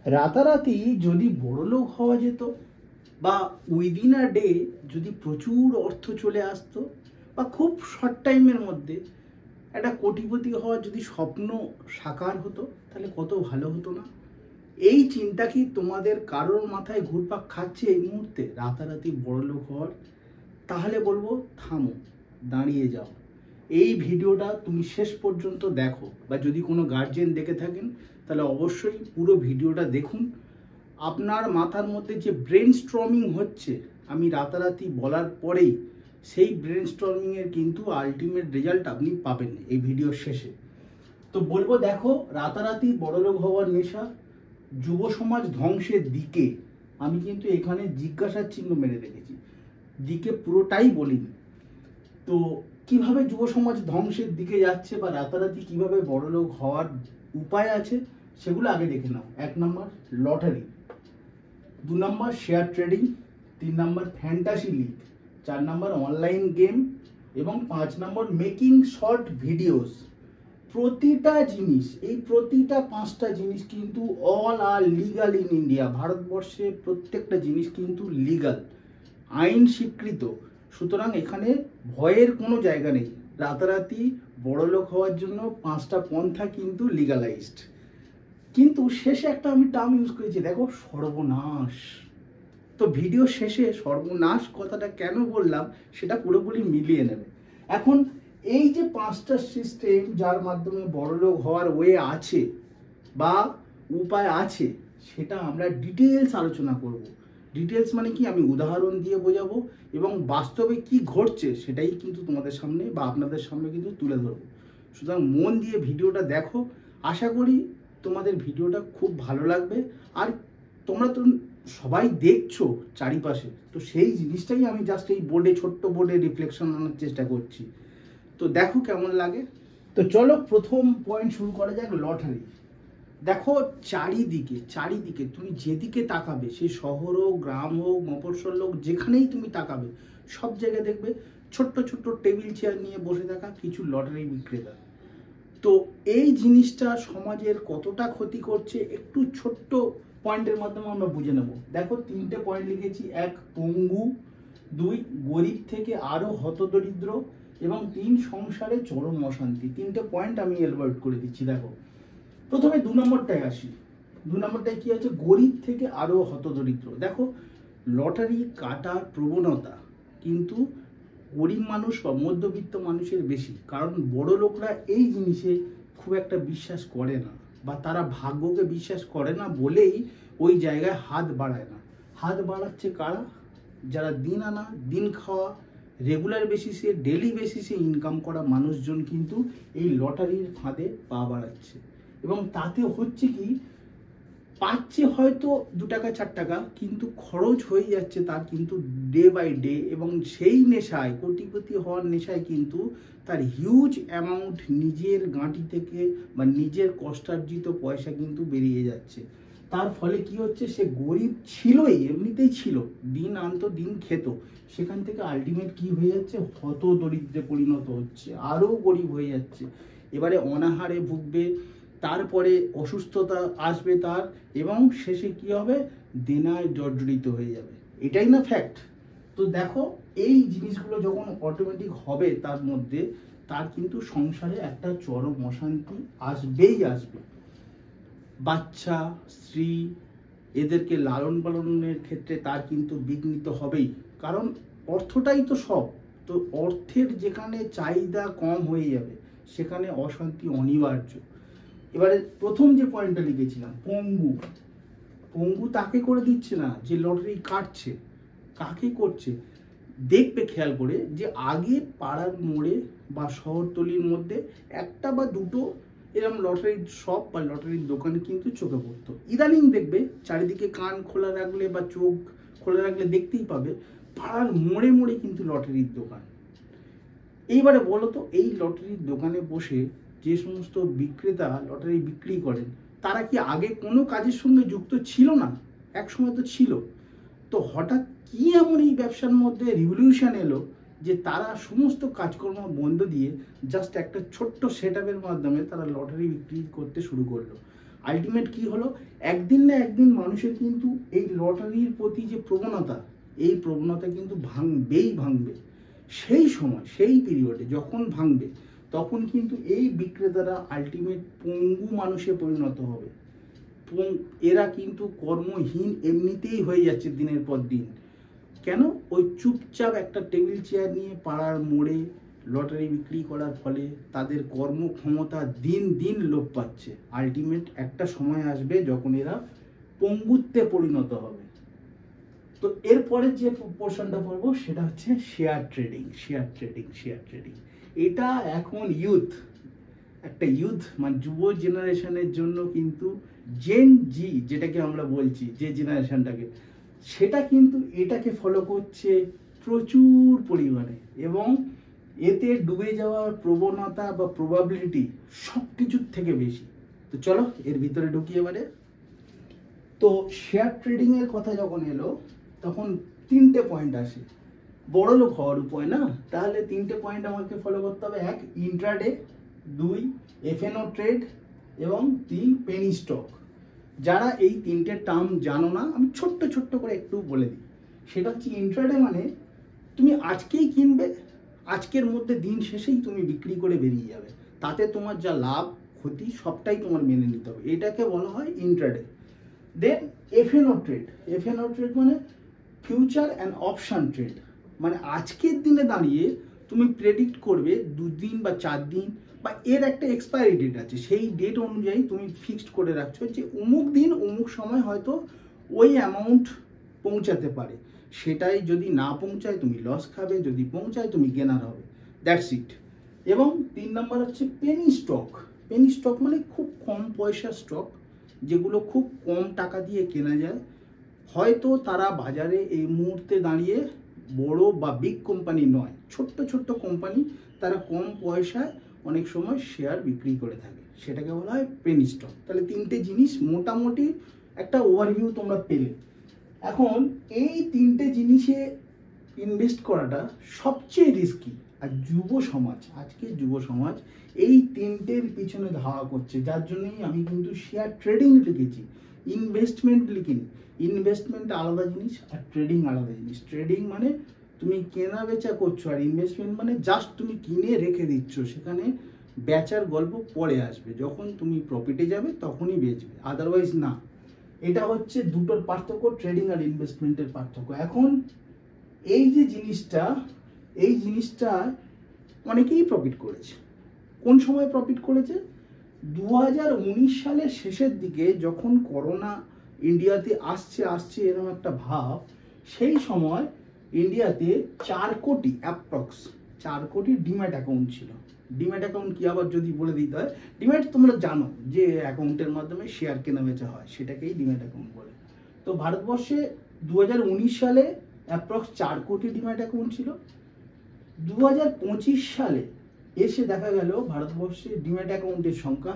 রাতারাতি যদি বড়লোক হওয়া যেত বা উইদিন আ ডে যদি প্রচুর অর্থ চলে আসতো বা খুব শর্ট টাইমের মধ্যে একটা কোটিপতি হওয়ার যদি স্বপ্ন সাকার হতো, তাহলে কত ভালো হতো না? এই চিন্তা কি তোমাদের কারোর মাথায় ঘুরপাক খাচ্ছে এই মুহূর্তে রাতারাতি বড়লোক হওয়ার? তাহলে বলবো থামো, দাঁড়িয়ে যাও। এই ভিডিওটা তুমি শেষ পর্যন্ত দেখো, বা যদি কোনো গার্জিয়ান দেখে থাকেন তাহলে অবশ্যই পুরো ভিডিওটা দেখুন। আপনার মাথার মধ্যে যে ব্রেন স্টর্মিং হচ্ছে আমি রাতারাতি বলার পরেই, সেই ব্রেন স্টর্মিংয়ের কিন্তু আলটিমেট রেজাল্ট আপনি পাবেন এই ভিডিওর শেষে। তো বলবো দেখো, রাতারাতি বড়লোক হওয়ার নেশা যুব সমাজ ধ্বংসের দিকে, আমি কিন্তু এখানে জিজ্ঞাসার চিহ্ন মেরে রেখেছি, দিকে পুরোটাই বলিনি। তো কিভাবে যুব সমাজ ধ্বংসের দিকে যাচ্ছে বা রাতারাতি কিভাবে বড়লোক হওয়ার উপায় আছে সেগুলো আগে দেখে নাও। 1 নম্বর লটারি, 2 নম্বর শেয়ার ট্রেডিং, 3 নম্বর ফ্যান্টাসি লিগ, 4 নম্বর অনলাইন গেম এবং 5 নম্বর মেকিং শর্ট ভিডিওস। প্রতিটা জিনিস, এই প্রতিটা 5টা জিনিস কিন্তু all are legal in India. ভারতবর্ষে প্রত্যেকটা জিনিস কিন্তু লিগাল, আইন স্বীকৃত। সুতরাং এখানে ভয়ের কোনো জায়গা নেই। রাতারাতি বড়লোক হওয়ার জন্য 5টা পন্থা কিন্তু লিগালাইজড। কিন্তু শেষে একটা আমি টার্ম ইউজ করেছি, দেখো, সর্বনাশ। তো ভিডিও শেষে সর্বনাশ কথাটা কেন বললাম সেটা পুরোপুরি মিলিয়ে নেবে। এখন এই যে 5টা সিস্টেম যার মাধ্যমে বড়লোক হওয়ার ওয়ে আছে বা উপায় আছে, সেটা আমরা ডিটেলস আলোচনা করব। ডিটেলস মানে কি, আমি উদাহরণ দিয়ে বোঝাবো এবং বাস্তবে কি ঘটছে সেটাই কিন্তু তোমাদের সামনে বা আপনাদের সামনে কিন্তু তুলে ধরবো। সুতরাং মন দিয়ে ভিডিওটা দেখো, আশা করি তোমাদের ভিডিওটা খুব ভালো লাগবে। আর তোমরা তো সবাই দেখছো চারিপাশে, তো সেই জিনিসটাই আমি জাস্ট এই বোর্ডে, ছোট্ট বোর্ডে রিফ্লেকশন আনার চেষ্টা করছি। তো দেখো কেমন লাগে। তো চলো প্রথম পয়েন্ট শুরু করা যাক, লটারি। দেখো, চারিদিকে চারিদিকে তুমি যেদিকে তাকাবে, সে শহর হোক, গ্রাম হোক, মফস্বল হোক, যেখানেই তুমি তাকাবে সব জায়গায় দেখবে ছোট্ট ছোট্ট টেবিল চেয়ার নিয়ে বসে থাকা কিছু লটারি বিক্রেতা। তো এই জিনিসটা সমাজের কতটা ক্ষতি করছে একটু ছোট্ট পয়েন্টের মাধ্যমে আমরা বুঝে নেব। দেখো, 3টে পয়েন্ট লিখেছি। 1 পঙ্গু, 2 গরিব থেকে আরো হতদরিদ্র এবং 3 সংসারে চরম অশান্তি। 3টে পয়েন্ট আমি এলবার্ট করে দিচ্ছি। দেখো, প্রথমে 2 নম্বরটায় আসি। 2 নম্বরটায় কি আছে, গরিব থেকে আরো হতদরিদ্র। দেখো, লটারি কাটার প্রবণতা কিন্তু গরিব মানুষ বা মধ্যবিত্ত মানুষের বেশি, কারণ বড় লোকরা এই জিনিসে খুব একটা বিশ্বাস করে না বা তারা ভাগ্যকে বিশ্বাস করে না বলেই ওই জায়গায় হাত বাড়ায় না। হাত বাড়াচ্ছে কারা? যারা দিন আনা দিন খাওয়া, রেগুলার বেসিসে, ডেলি বেসিসে ইনকাম করা মানুষজন কিন্তু এই লটারির ফাঁদে পা বাড়াচ্ছে। এবং তাতে হচ্ছে কি, পাচ্ছে হয়তো 2 টাকা 4 টাকা, কিন্তু খরচ হয়ে যাচ্ছে তার কিন্তু ডে বাই ডে। এবং সেই নেশায়, কোটিপতি হওয়ার নেশায় কিন্তু তার হিউজ অ্যামাউন্ট নিজের গাঁটি থেকে বা নিজের কষ্টার্জিত পয়সা কিন্তু বেরিয়ে যাচ্ছে। তার ফলে কি হচ্ছে, সে গরিব ছিলই, এমনিতেই ছিল, দিন আনতো দিন খেত, সেখান থেকে আলটিমেট কি হয়ে যাচ্ছে, হত দরিদ্রে পরিণত হচ্ছে, আরও গরিব হয়ে যাচ্ছে। এবারে অনাহারে ভুগবে, তারপরে অসুস্থতা আসবে তার, এবং শেষে কি হবে, দেনায় জর্জরিত হয়ে যাবে। এটাই না ফ্যাক্ট? তো দেখো, এই জিনিসগুলো যখন অটোমেটিক হবে তার মধ্যে, তার কিন্তু সংসারে একটা চরম অশান্তি আসবেই আসবে। বাচ্চা, স্ত্রী, এদেরকে লালন পালনের ক্ষেত্রে তার কিন্তু বিঘ্নিত হবেই, কারণ অর্থটাই তো সব। তো অর্থের যেখানে চাহিদা কম হয়ে যাবে, সেখানে অশান্তি অনিবার্য। এবারে প্রথম যে পয়েন্টটা লিখেছিলাম, পঙ্গু। পঙ্গু তাকে করে দিচ্ছে না যে লটারি কাটছে, কাকে করছে? দেখবে খেয়াল করে যে আগে পাড়ার মোড়ে বা শহরতলির মধ্যে একটা বা দুটো এরকম লটারির শপ বা লটারির দোকান কিন্তু চোখে পড়তো। ইদানিং দেখবে চারিদিকে কান খোলা রাখলে বা চোখ খোলা রাখলে দেখতেই পাবে পাড়ার মোড়ে মোড়ে কিন্তু লটারির দোকান। এইবারে বলো তো, এই লটারির দোকানে বসে যে সমস্ত বিক্রেতা লটারি বিক্রি করেন, তারা কি আগে কোনো কাজের সঙ্গে যুক্ত ছিল না? এক সময় তো ছিল। তো হঠাৎ কি এমন এই ব্যবসার মধ্যে রিভলিউশন এলো যে তারা সমস্ত কাজকর্ম বন্ধ দিয়ে জাস্ট একটা ছোট্ট সেট আপের মাধ্যমে তারা লটারি বিক্রি করতে শুরু করলো? আলটিমেট কি হলো, একদিন না একদিন মানুষের কিন্তু এই লটারির প্রতি যে প্রবণতা, এই প্রবণতা কিন্তু ভাঙবে। সেই সময়, সেই পিরিয়ডে যখন ভাঙবে, তখন কিন্তু এই বিক্রেতারা আলটিমেট পঙ্গু মানুষে পরিণত হবে। এরা কিন্তু কর্মহীন এমনিতেই হয়ে যাচ্ছে দিনের পর দিন। কেন? ওই চুপচাপ একটা টেবিল চেয়ার নিয়ে পাড়ার মোড়ে লটারি বিক্রি করার ফলে তাদের কর্মক্ষমতা দিন দিন লোপ পাচ্ছে। আলটিমেট একটা সময় আসবে যখন এরা পঙ্গুত্বে পরিণত হবে। তো এরপরে যে পোর্শনটা পড়বো সেটা হচ্ছে শেয়ার ট্রেডিং। এটা এখন একটা ইউথ মানে যুব জেনারেশনের জন্য কিন্তু জেন জি যেটাকে আমরা বলছি, যে জেনারেশনটাকে, সেটা কিন্তু এটাকে ফলো করছে প্রচুর পরিমাণে, এবং এতে ডুবে যাওয়ার প্রবণতা বা প্রবাবিলিটি সব কিছুর থেকে বেশি। তো চলো এর ভিতরে ঢুকি এবারে। তো শেয়ার ট্রেডিং এর কথা যখন এলো, তখন 3টে পয়েন্ট আসে। বড় লোক হওয়ার উপায় না, তাহলে 3টে পয়েন্ট আমাকে ফলো করতে হবে। 1 ইন্ট্রাডে, 2 এফএনও ট্রেড, এবং 3 পেনি স্টক। যারা এই 3টে টার্ম জানো না, আমি ছোট্ট করে একটু বলে দিই। সেটা হচ্ছে ইন্ট্রাডে মানে তুমি আজকেই কিনবে, আজকের মধ্যে দিন শেষেই তুমি বিক্রি করে বেরিয়ে যাবে, তাতে তোমার যা লাভ ক্ষতি সবটাই তোমার মেনে নিতে হবে, এটাকে বলা হয় ইন্ট্রাডে। দেন এফএনও ট্রেড মানে ফিউচার অ্যান্ড অপশন ট্রেড, মানে আজকের দিনে দাঁড়িয়ে তুমি প্রেডিক্ট করবে 2 দিন বা 4 দিন, বা এর একটা এক্সপায়ারি ডেট আছে, সেই ডেট অনুযায়ী তুমি ফিক্সড করে রাখছো যে অমুক দিন অমুক সময় হয়তো ওই অ্যামাউন্ট পৌঁছাতে পারে, সেটাই যদি না পৌঁছায় তুমি লস খাবে, যদি পৌঁছায় তুমি গেনার হবে, দ্যাটস ইট। এবং 3 নম্বর হচ্ছে পেনি স্টক মানে খুব কম পয়সার স্টক, যেগুলো খুব কম টাকা দিয়ে কেনা যায়। হয়তো তারা বাজারে এই মুহূর্তে দাঁড়িয়ে বড় বা বিগ কোম্পানি নয়, ছোট্ট কোম্পানি, তারা কম পয়সায় অনেক সময় শেয়ার বিক্রি করে থাকে, সেটাকে বলা হয় পেনি স্টক। তাহলে 3টে জিনিস মোটামুটি একটা ওভারভিউ তোমরা পেলে। এখন এই 3টে জিনিসে ইনভেস্ট করাটা সবচেয়ে রিস্কি। আর আজকে যুব সমাজ এই 3টের পিছনে ধাওয়া করছে, যার জন্যই আমি কিন্তু শেয়ার ট্রেডিং লিখেছি, ইনভেস্টমেন্ট লিখিনি। ইনভেস্টমেন্ট আলাদা জিনিস আর ট্রেডিং আলাদা জিনিস। ট্রেডিং মানে তুমি কেনা বেচা করছো, আর ইনভেস্টমেন্ট মানে জাস্ট তুমি কিনে রেখে দিচ্ছ, সেখানে বেচার গল্প পরে আসবে, যখন তুমি প্রফিটে যাবে তখনই বেচবে, আদারওয়াইজ না। এটা হচ্ছে দুটোর পার্থক্য, ট্রেডিং আর ইনভেস্টমেন্টের পার্থক্য। এখন এই যে জিনিসটা অনেকেই প্রফিট করেছে। কোন সময় প্রফিট করেছে? 2019 সালের শেষের দিকে, যখন করোনা ইন্ডিয়াতে আসছে এরকম একটা ভাব, সেই সময় ইন্ডিয়াতে 4 কোটি অ্যাপ্রক্স 4 কোটি ডিম্যাট অ্যাকাউন্ট ছিল। ডিম্যাট অ্যাকাউন্ট কি আবার যদি বলে দিতে হয়, ডিম্যাট তোমরা জানো যে অ্যাকাউন্টের মাধ্যমে শেয়ার কেনা বেচা হয়, সেটাকেই ডিম্যাট অ্যাকাউন্ট বলে। তো ভারতবর্ষে 2019 সালে অ্যাপ্রক্স 4 কোটি ডিম্যাট অ্যাকাউন্ট ছিল। 2025 সালে এসে দেখা গেল ভারতবর্ষে ডিম্যাট অ্যাকাউন্টের সংখ্যা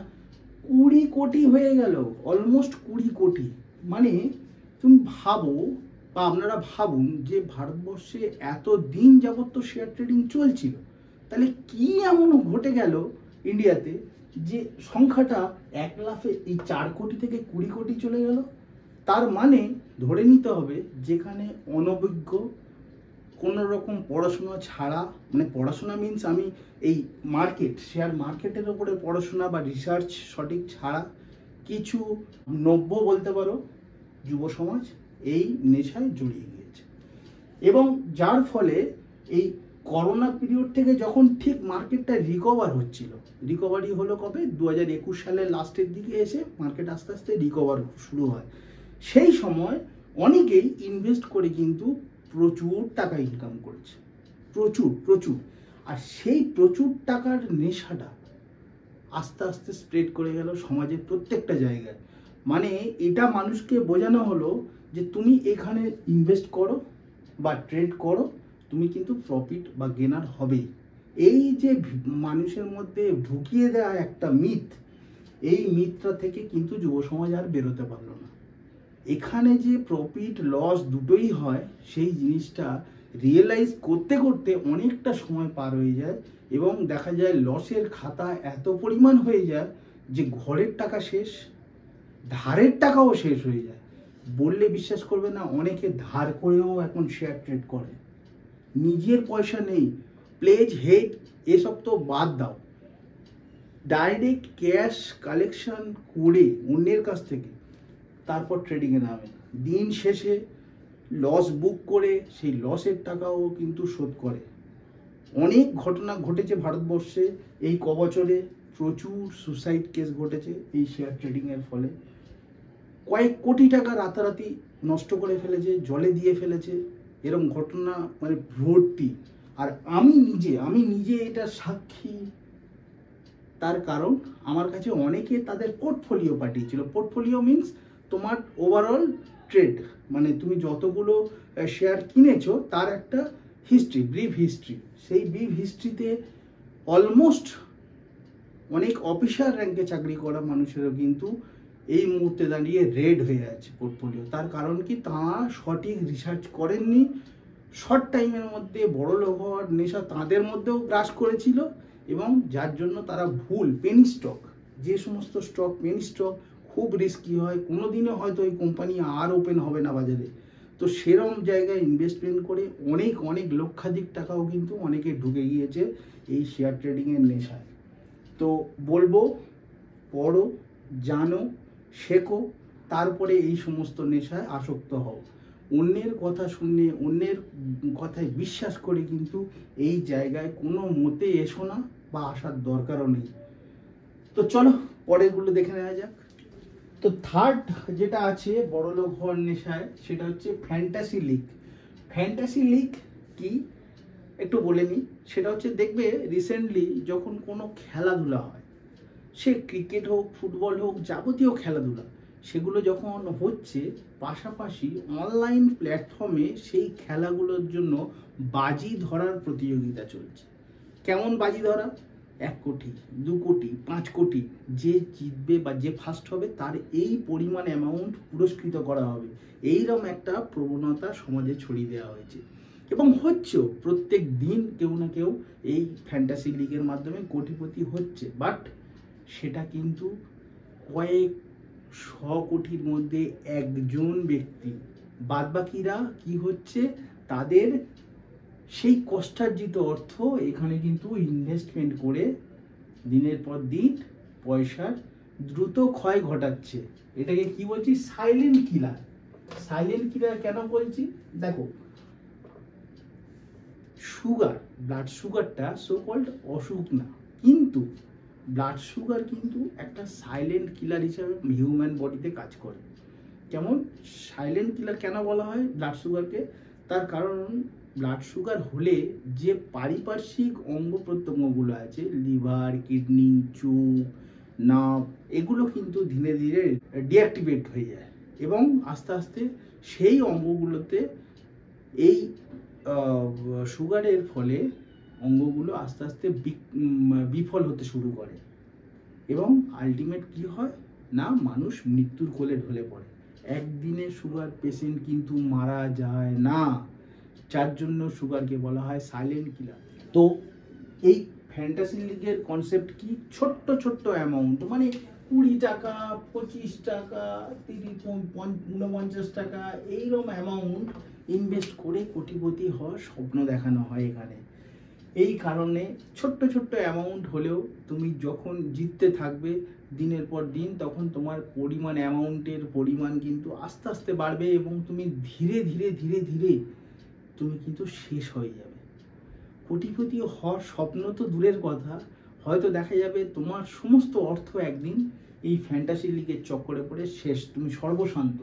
20 কোটি হয়ে গেল, অলমোস্ট 20 কোটি। মানে তুমি ভাবো, বা আপনারা ভাবুন, যে ভারতবর্ষে এত দিন যাবত তো শেয়ার ট্রেডিং চলছিল, তাহলে কি এমন ঘটে গেল ইন্ডিয়াতে যে সংখ্যাটা এক লাফে এই 4 কোটি থেকে 20 কোটি চলে গেল? তার মানে ধরে নিতে হবে, যেখানে অনভিজ্ঞ, কোনো রকম পড়াশোনা ছাড়া, মানে পড়াশোনা মিনস আমি এই শেয়ার মার্কেটের ওপরে পড়াশোনা বা রিসার্চ সঠিক ছাড়া, কিছু নব্য বলতে পারো যুব সমাজ এই নেশায় জড়িয়ে গিয়েছে। এবং যার ফলে এই করোনা পিরিয়ড থেকে যখন ঠিক মার্কেটটা রিকভারি হলো কবে? 2021 সালের লাস্টের দিকে এসে মার্কেট আস্তে আস্তে রিকভার শুরু হয়। সেই সময় অনেকেই ইনভেস্ট করে কিন্তু প্রচুর টাকা ইনকাম করেছে, প্রচুর। আর সেই প্রচুর টাকার নেশাটা আস্তে আস্তে স্প্রেড করে গেল সমাজের প্রত্যেকটা জায়গায়। মানে এটা মানুষকে বোঝানো হলো যে তুমি এখানে ইনভেস্ট করো বা ট্রেড করো, তুমি কিন্তু প্রফিট বা গেনার হবেই। এই যে মানুষের মধ্যে ঢুকিয়ে দেওয়া একটা মিথ, এই মিথটা থেকে কিন্তু যুব সমাজ আর বেরোতে পারলো না। এখানে যে প্রফিট লস দুটোই হয়, সেই জিনিসটা রিয়েলাইজ করতে করতে অনেকটা সময় পার হয়ে যায়, এবং দেখা যায় লসের খাতা এত পরিমাণ হয়ে যায় যে ঘরের টাকা শেষ, ধারের টাকাও শেষ হয়ে যায়। বললে বিশ্বাস করবে না, অনেকে ধার করেও এখন শেয়ার ট্রেড করে। নিজের পয়সা নেই, প্লেজ হেড এসব তো বাদ দাও, ডাইরেক্ট ক্যাশ কালেকশন করে অন্যের কাছ থেকে তারপর ট্রেডিংয়ে নামে। দিন শেষে লস বুক করে সেই লসের টাকাও কিন্তু শোধ করে। অনেক ঘটনা ঘটেছে ভারতবর্ষে এই কবছরে, প্রচুর সুসাইড কেস ঘটেছে এই শেয়ার ট্রেডিংয়ের ফলে। কয়েক কোটি টাকা রাতারাতি নষ্ট করে ফেলেছে, জলে দিয়ে ফেলেছে, এরকম ঘটনা মানে ভর্তি। আর আমি নিজে এটা সাক্ষী। তার কারণ আমার কাছে অনেকে তাদের পোর্টফোলিও পাঠিয়েছিল। পোর্টফোলিও মিনস তোমার ওভারঅল ট্রেড, মানে তুমি যতগুলো শেয়ার কিনেছো তার একটা হিস্ট্রি, ব্রিফ হিস্ট্রি। সেই ব্রিফ হিস্ট্রিতে অলমোস্ট অনেক অফিসার র্যাঙ্কে চাকরি করা মানুষেরও কিন্তু এই মুহূর্তে দাঁড়িয়ে রেড হয়ে যাচ্ছে পোর্টফোলিও। তার কারণ কি, তাঁরা সঠিক রিসার্চ করেননি, শর্ট টাইমের মধ্যে বড় লোক হওয়ার নেশা তাদের মধ্যেও গ্রাস করেছিল, এবং যার জন্য তারা ভুল পেনি স্টক, যে সমস্ত স্টক পেনি স্টক খুব রিস্কি হয়, কোনোদিনও হয়তো ওই কোম্পানি আর ওপেন হবে না বাজারে, তো সেরম জায়গায় ইনভেস্টমেন্ট করে অনেক লক্ষাধিক টাকাও কিন্তু অনেকে ঢুকে গিয়েছে এই শেয়ার ট্রেডিংয়ের নেশায়। তো বলবো, পড়ো, জানো, শেখো, তারপরে এই সমস্ত নেশায় আসক্ত হও। অন্যের কথা শুনে, অন্যের কথায় বিশ্বাস করে কিন্তু এই জায়গায় কোনো মতে এসো না, বা আসার দরকারও নেই। তো চলো পরেরগুলো দেখে নেওয়া যাক। তো থার্ড যেটা আছে বড়লোক হওয়ার নেশায়, সেটা হচ্ছে ফ্যান্টাসি লিগ। ফ্যান্টাসি লিগ কি একটু বলে নিই। সেটা হচ্ছে, দেখবে রিসেন্টলি যখন কোনো খেলাধুলা হয়, সে ক্রিকেট হোক, ফুটবল হোক, যাবতীয় খেলাধুলা, সেগুলো যখন হচ্ছে, পাশাপাশি অনলাইন প্ল্যাটফর্মে সেই খেলাগুলোর জন্য বাজি ধরার প্রতিযোগিতা চলছে। কেমন বাজি ধরা? 1 কোটি, 2 কোটি, 5 কোটি, যে জিতবে বা যে ফার্স্ট হবে তার এই পরিমাণ অ্যামাউন্ট পুরস্কৃত করা হবে। এইরকম একটা প্রবণতা সমাজে ছড়িয়ে দেওয়া হয়েছে, এবং হচ্ছেও। প্রত্যেক দিন কেউ না কেউ এই ফ্যান্টাসি লিগের মাধ্যমে কোটিপতি হচ্ছে। বাট সেটা কিন্তু কয়েক 100 কোটির মধ্যে একজন ব্যক্তি। বাদবাকিরা কি হচ্ছে, তাদের সেই কষ্টার্জিত অর্থ এখানে কিন্তু ইনভেস্টমেন্ট করে দিনের পর দিন পয়সার দ্রুত ক্ষয় ঘটাচ্ছে। এটাকে কি বলছি? Silent killer. সাইলেন্ট কিলার কেন বলছি? দেখো, সুগার, ব্লাড সুগারটা সো কল্ড অসুখ না, কিন্তু ব্লাড সুগার কিন্তু একটা সাইলেন্ট কিলার হিসাবে হিউম্যান বডিতে কাজ করে। কেমন সাইলেন্ট কিলার কেন বলা হয় ব্লাড সুগারকে? তার কারণ ব্লাড সুগার হলে যে পারিপার্শ্বিক অঙ্গ প্রত্যঙ্গগুলো আছে, লিভার, কিডনি, চোখ, নার্ভ, এগুলো কিন্তু ধীরে ধীরে ডিঅ্যাক্টিভেট হয়ে যায়, এবং আস্তে আস্তে সেই অঙ্গগুলোতে এই সুগারের ফলে অঙ্গগুলো আস্তে আস্তে বিফল হতে শুরু করে, এবং আলটিমেট কি হয় না, মানুষ মৃত্যুর কোলে ঢলে পড়ে। একদিনে সুগার পেশেন্ট কিন্তু মারা যায় না, যার জন্য সুগারকে বলা হয় সাইলেন্ট কিলার। তো এই ফ্যান্টাসি লিগের কনসেপ্ট কি? ছোট্ট ছোট্ট অ্যামাউন্ট, মানে 20 টাকা, 25 টাকা, 30, 49 টাকা, এইরকম অ্যামাউন্ট ইনভেস্ট করে কোটিপতি হওয়ার স্বপ্ন দেখানো হয় এখানে। এই কারণে ছোট্ট ছোট্ট অ্যামাউন্ট হলেও তুমি যখন জিততে থাকবে দিনের পর দিন, তখন তোমার অ্যামাউন্টের পরিমাণ কিন্তু আস্তে আস্তে বাড়বে, এবং তুমি ধীরে ধীরে ধীরে ধীরে তুমি কিন্তু শেষ হয়ে যাবে। কোটিপতি হওয়ার স্বপ্ন তো দূরের কথা, হয়তো দেখা যাবে তোমার সমস্ত অর্থ একদিন এই ফ্যান্টাসি লিগের চক্করে পড়ে শেষ, তুমি সর্বশান্ত।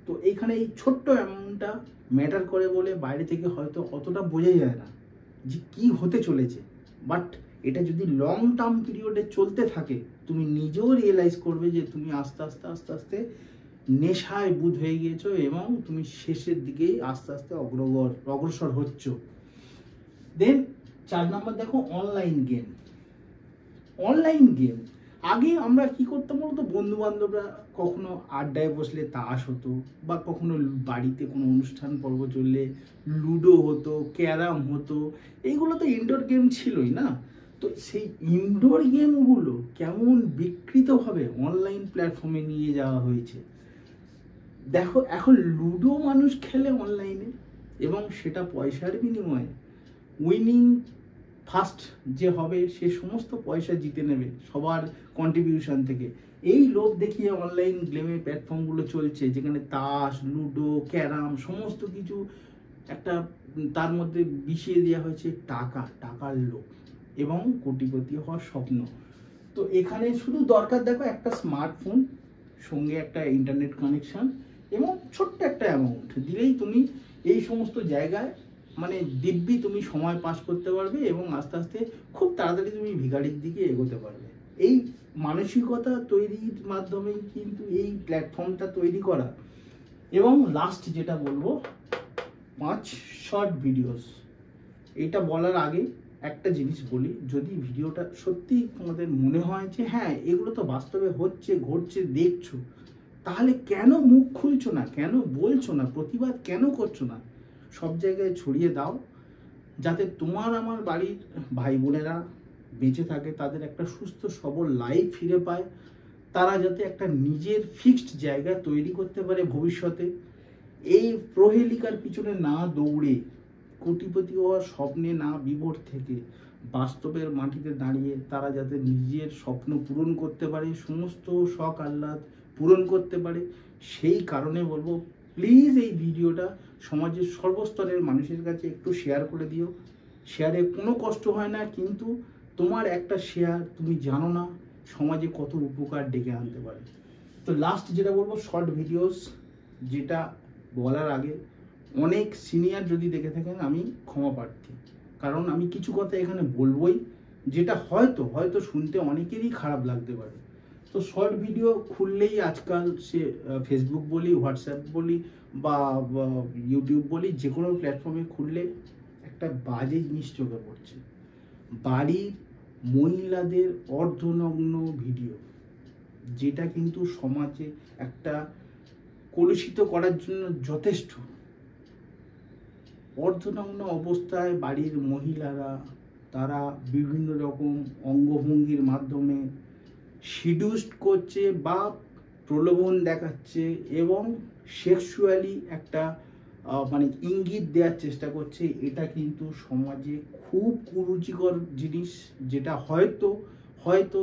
তো এইখানে এই ছোট্ট অ্যামাউন্টটা ম্যাটার করে বলে বাইরে থেকে হয়তো অতটা বোঝা যায় না যে কি হতে চলেছে। বাট এটা যদি লং টার্ম পিরিয়ডে চলতে থাকে, তুমি নিজেও রিয়েলাইজ করবে যে তুমি আস্তে আস্তে আস্তে আস্তে নেশায় বুঁদ হয়ে গিয়েছো, এবং তুমি শেষের দিকেই আস্তে আস্তে অগ্রসর হচ্ছ। দেন 4 নম্বর দেখো, অনলাইন গেম। অনলাইন গেম, আগে আমরা কি করতাম বলতো, বন্ধু বান্ধবরা কখনো আড্ডায় বসলে তাস হতো, বা কখনো বাড়িতে কোনো অনুষ্ঠান পর্ব চললে লুডো হতো, ক্যারাম হতো, এইগুলো তো ইনডোর গেম ছিলই না। তো তো সেই ইনডোর গেমগুলো কেমন বিকৃতভাবে অনলাইন প্ল্যাটফর্মে নিয়ে যাওয়া হয়েছে। দেখো, এখন লুডো মানুষ খেলে অনলাইনে, এবং সেটা পয়সার বিনিময়ে। উইনিং ফার্স্ট যে হবে সে সমস্ত পয়সা জিতে নেবে সবার কন্ট্রিবিউশন থেকে। এই লোভ দেখিয়ে অনলাইন গেমের প্ল্যাটফর্মগুলো চলছে, যেখানে তাস, লুডো, ক্যারাম সমস্ত কিছু একটা তার মধ্যে মিশিয়ে দেওয়া হয়েছে টাকার লোভ এবং কোটিপতি হওয়ার স্বপ্ন। তো এখানে শুধু দরকার দেখো একটা স্মার্টফোন, সঙ্গে একটা ইন্টারনেট কানেকশন এবং ছোট্ট একটা অ্যামাউন্ট দিলেই তুমি এই সমস্ত জায়গায় মানে দিব্যি তুমি সময় পাস করতে পারবে, এবং আস্তে আস্তে খুব তাড়াতাড়ি তুমি ভিখারির দিকে এগোতে পারবে। এই মানসিকতা তৈরির মাধ্যমেই কিন্তু এই প্ল্যাটফর্মটা তৈরি করা। এবং লাস্ট যেটা বলবো, 5 শর্ট ভিডিওস। এটা বলার আগে একটা জিনিস বলি, যদি ভিডিওটা সত্যি তোমাদের মনে হয় যে হ্যাঁ এগুলো তো বাস্তবে হচ্ছে, ঘটছে, দেখছো, তাহলে কেন মুখ খুলছো না, কেন বলছো না, প্রতিবাদ কেন করছো না? সব জায়গায় ছড়িয়ে দাও, যাতে তোমার আমার বাড়ির ভাই বোনেরা বেঁচে থাকে, তাদের একটা সুস্থ সবল লাইফ ফিরে পায়, তারা যাতে একটা নিজের ফিক্সড জায়গা তৈরি করতে পারে ভবিষ্যতে। এই প্রহেলিকার পিছনে না দৌড়ে, কোটিপতি হওয়ার স্বপ্নে না বিভোর থেকে, বাস্তবের মাটিতে দাঁড়িয়ে তারা যাতে নিজের স্বপ্ন পূরণ করতে পারে, সমস্ত শখ আহ্লাদ পূরণ করতে পারে। সেই কারণে বলবো, প্লিজ এই ভিডিওটা সমাজের সর্বস্তরের মানুষের কাছে একটু শেয়ার করে দিও। শেয়ারে কোনো কষ্ট হয় না, কিন্তু তোমার একটা শেয়ার তুমি জানো না সমাজে কত উপকার ডেকে আনতে পারে। তো লাস্ট যেটা বলবো, শর্ট ভিডিওস, যেটা বলার আগে অনেক সিনিয়র যদি দেখে থাকেন আমি ক্ষমা প্রার্থী, কারণ আমি কিছু কথা এখানে বলবোই যেটা হয়তো শুনতে অনেকেরই খারাপ লাগতে পারে। তো শর্ট ভিডিও খুললেই আজকাল সে ফেসবুক বলি, হোয়াটসঅ্যাপ বলি বা ইউটিউব বলি, যে কোনো প্ল্যাটফর্মে খুললে একটা বাজে জিনিস চোখে পড়ছে। বাড়ির মহিলাদের অর্ধনগ্ন ভিডিও, যেটা কিন্তু সমাজে একটা কলুষিত করার জন্য যথেষ্ট। অর্ধনগ্ন অবস্থায় বাড়ির মহিলারা তারা বিভিন্ন রকম অঙ্গভঙ্গির মাধ্যমে সিডিউসড করছে বা প্রলোভন দেখাচ্ছে, এবং সেক্সুয়ালি একটা মানে ইঙ্গিত দেওয়ার চেষ্টা করছে। এটা কিন্তু সমাজে খুব কুরুচিকর জিনিস, যেটা হয়তো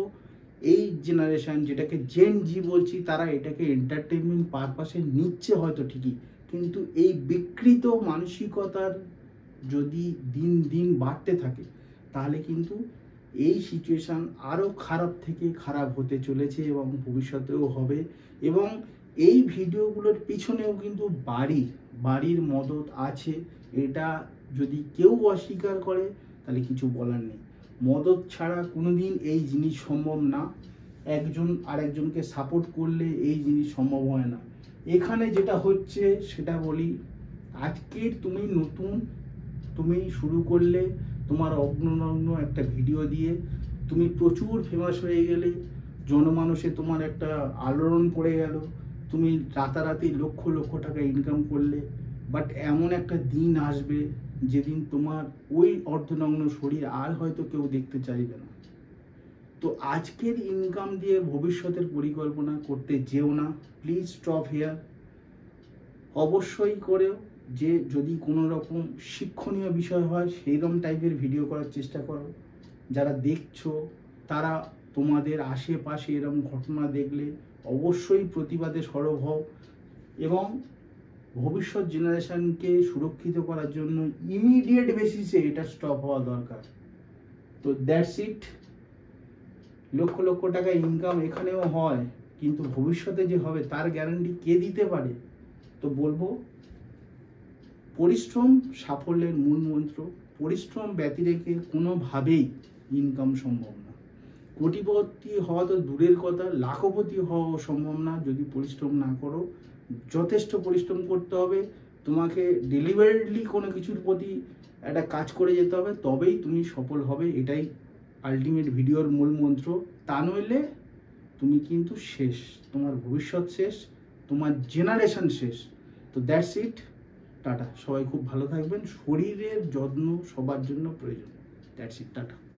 এই জেনারেশন, যেটাকে জেন জি বলছি, তারা এটাকে এন্টারটেনমেন্ট পারপাসে নিচ্ছে হয়তো ঠিকই, কিন্তু এই বিকৃত মানসিকতার যদি দিন দিন বাড়তে থাকে, তাহলে কিন্তু এই সিচুয়েশান আরও খারাপ থেকে খারাপ হতে চলেছে এবং ভবিষ্যতেও হবে। এবং এই ভিডিওগুলোর পিছনেও কিন্তু বাড়ির মদত আছে। এটা যদি কেউ অস্বীকার করে তাহলে কিছু বলার নেই। মদত ছাড়া কোনোদিন এই জিনিস সম্ভব না। একজন আরেকজনকে সাপোর্ট করলে এই জিনিস সম্ভব হয় না। এখানে যেটা হচ্ছে সেটা বলি, আজকের তুমি শুরু করলে তোমার অগ্ননগ্ন একটা ভিডিও দিয়ে, তুমি প্রচুর ফেমাস হয়ে গেলে, জনমানসে তোমার একটা আলোড়ন পড়ে গেল, তুমি রাতারাতি লক্ষ লক্ষ টাকা ইনকাম করলে, বাট এমন একটা দিন আসবে যেদিন তোমার ওই অর্ধনগ্ন শরীর আর হয়তো কেউ দেখতে চাইবে না। তো আজকের ইনকাম দিয়ে ভবিষ্যতের পরিকল্পনা করতে যেও না, প্লিজ স্টপ হেয়ার। অবশ্যই করেও যে যদি কোনো রকম শিক্ষণীয় বিষয় হয় সেইরকম টাইপের ভিডিও করার চেষ্টা করো। যারা দেখছো তারা তোমাদের আশেপাশে এরকম ঘটনা দেখলে অবশ্যই প্রতিবাদে সরব হও, এবং ভবিষ্যৎ জেনারেশনকে সুরক্ষিত করার জন্য ইমিডিয়েট বেসিসে এটা স্টপ হওয়া দরকার। তো দ্যাটস ইট। লক্ষ লক্ষ টাকা ইনকাম এখানেও হয়, কিন্তু ভবিষ্যতে যে হবে তার গ্যারান্টি কে দিতে পারে? তো বলবো, পরিশ্রম সাফল্যের মূল মন্ত্র। পরিশ্রম ব্যতি রেখে কোনোভাবেই ইনকাম সম্ভব না। কোটিপতি হওয়া তো দূরের কথা, লাখপতি হওয়া সম্ভব না যদি পরিশ্রম না করো। যথেষ্ট পরিশ্রম করতে হবে, তোমাকে ডেলিভারিলি কোনো কিছুর প্রতি একটা কাজ করে যেতে হবে, তবেই তুমি সফল হবে। এটাই আলটিমেট ভিডিওর মূল মন্ত্র। তা নইলে তুমি কিন্তু শেষ, তোমার ভবিষ্যৎ শেষ, তোমার জেনারেশন শেষ। তো দ্যাটস ইট, টাটা। সবাই খুব ভালো থাকবেন। শরীরের যত্ন সবার জন্য প্রয়োজন। That's it, tata.